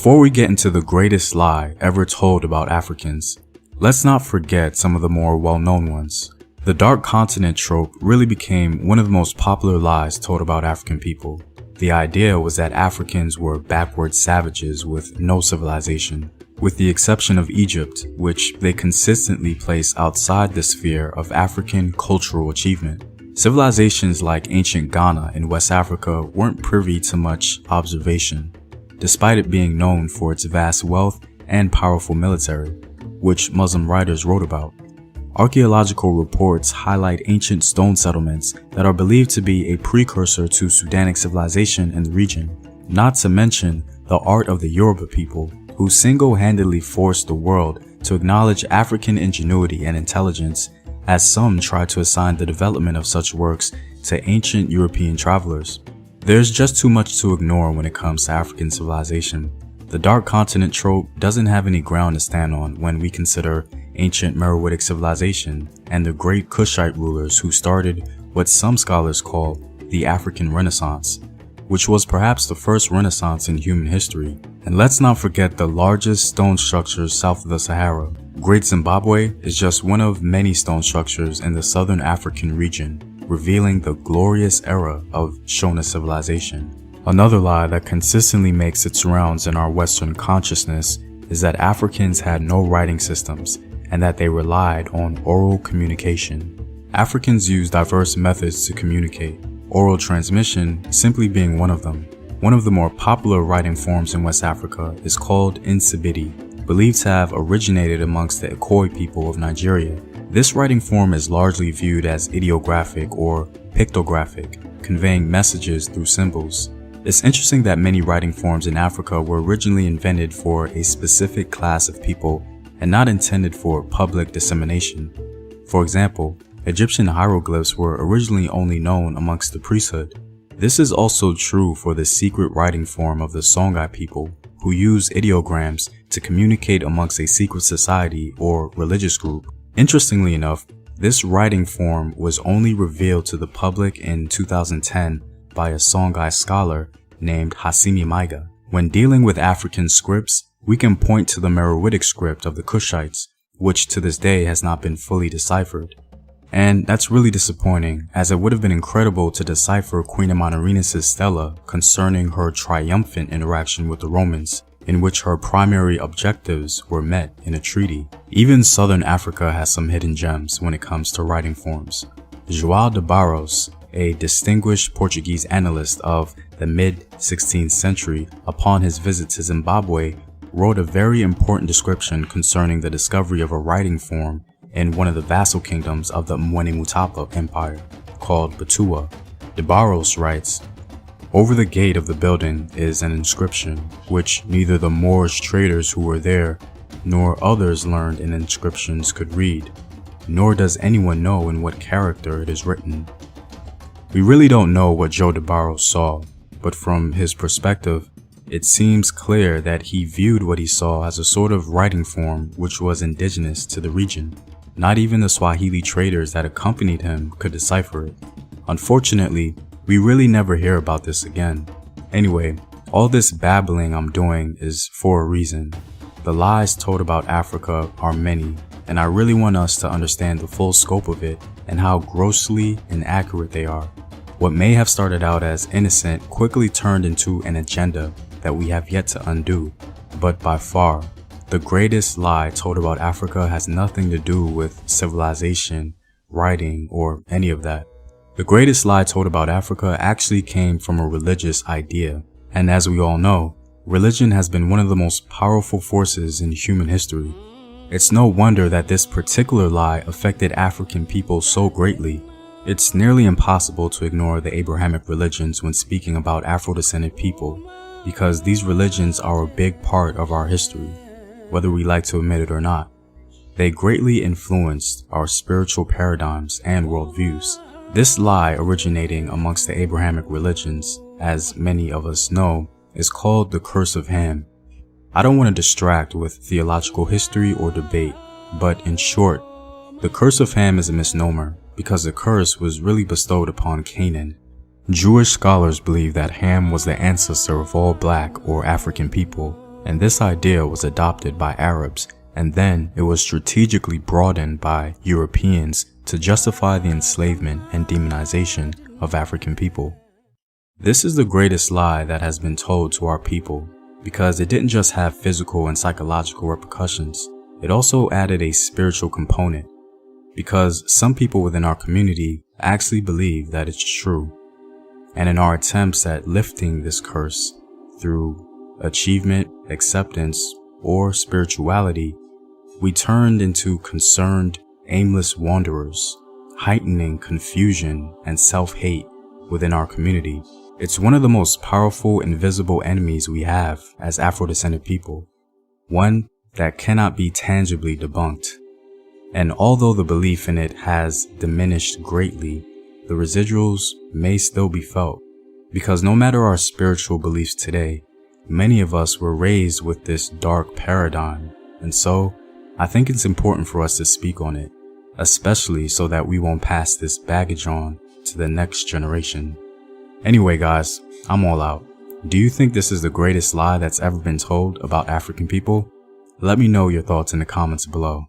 Before we get into the greatest lie ever told about Africans, let's not forget some of the more well-known ones. The Dark Continent trope really became one of the most popular lies told about African people. The idea was that Africans were backward savages with no civilization, with the exception of Egypt, which they consistently place outside the sphere of African cultural achievement. Civilizations like ancient Ghana in West Africa weren't privy to much observation, despite it being known for its vast wealth and powerful military, which Muslim writers wrote about. Archaeological reports highlight ancient stone settlements that are believed to be a precursor to Sudanic civilization in the region, not to mention the art of the Yoruba people, who single-handedly forced the world to acknowledge African ingenuity and intelligence, as some try to assign the development of such works to ancient European travelers. There's just too much to ignore when it comes to African civilization. The Dark Continent trope doesn't have any ground to stand on when we consider ancient Meroitic civilization and the great Kushite rulers who started what some scholars call the African Renaissance, which was perhaps the first Renaissance in human history. And let's not forget the largest stone structures south of the Sahara. Great Zimbabwe is just one of many stone structures in the southern African region, revealing the glorious era of Shona civilization. Another lie that consistently makes its rounds in our Western consciousness is that Africans had no writing systems and that they relied on oral communication. Africans use diverse methods to communicate, oral transmission simply being one of them. One of the more popular writing forms in West Africa is called Nsibidi, believed to have originated amongst the Ikoi people of Nigeria. This writing form is largely viewed as ideographic or pictographic, conveying messages through symbols. It's interesting that many writing forms in Africa were originally invented for a specific class of people and not intended for public dissemination. For example, Egyptian hieroglyphs were originally only known amongst the priesthood. This is also true for the secret writing form of the Songhai people, who use ideograms to communicate amongst a secret society or religious group. Interestingly enough, this writing form was only revealed to the public in 2010 by a Songhai scholar named Hassimi Maiga. When dealing with African scripts, we can point to the Meroitic script of the Kushites, which to this day has not been fully deciphered. And that's really disappointing, as it would have been incredible to decipher Queen Amanirenas' stela concerning her triumphant interaction with the Romans, in which her primary objectives were met in a treaty. Even Southern Africa has some hidden gems when it comes to writing forms. João de Barros, a distinguished Portuguese analyst of the mid-16th century, upon his visit to Zimbabwe, wrote a very important description concerning the discovery of a writing form in one of the vassal kingdoms of the Mwene Mutapa Empire, called Batua. De Barros writes, "Over the gate of the building is an inscription, which neither the Moorish traders who were there, nor others learned in inscriptions could read, nor does anyone know in what character it is written." We really don't know what João de Barros saw, but from his perspective, it seems clear that he viewed what he saw as a sort of writing form which was indigenous to the region. Not even the Swahili traders that accompanied him could decipher it. Unfortunately, we really never hear about this again. Anyway, all this babbling I'm doing is for a reason. The lies told about Africa are many, and I really want us to understand the full scope of it and how grossly inaccurate they are. What may have started out as innocent quickly turned into an agenda that we have yet to undo. But by far, the greatest lie told about Africa has nothing to do with civilization, writing, or any of that. The greatest lie told about Africa actually came from a religious idea. And as we all know, religion has been one of the most powerful forces in human history. It's no wonder that this particular lie affected African people so greatly. It's nearly impossible to ignore the Abrahamic religions when speaking about Afro-descended people, because these religions are a big part of our history, whether we like to admit it or not. They greatly influenced our spiritual paradigms and worldviews. This lie originating amongst the Abrahamic religions, as many of us know, is called the Curse of Ham. I don't want to distract with theological history or debate, but in short, the Curse of Ham is a misnomer because the curse was really bestowed upon Canaan. Jewish scholars believe that Ham was the ancestor of all black or African people, and this idea was adopted by Arabs, and then it was strategically broadened by Europeans to justify the enslavement and demonization of African people. This is the greatest lie that has been told to our people, because it didn't just have physical and psychological repercussions, it also added a spiritual component, because some people within our community actually believe that it's true. And in our attempts at lifting this curse through achievement, acceptance, or spirituality, we turned into concerned, aimless wanderers, heightening confusion and self-hate within our community. It's one of the most powerful invisible enemies we have as Afro-descended people, one that cannot be tangibly debunked. And although the belief in it has diminished greatly, the residuals may still be felt, because no matter our spiritual beliefs today, many of us were raised with this dark paradigm, and so I think it's important for us to speak on it, especially so that we won't pass this baggage on to the next generation. Anyway guys, I'm all out. Do you think this is the greatest lie that's ever been told about African people? Let me know your thoughts in the comments below.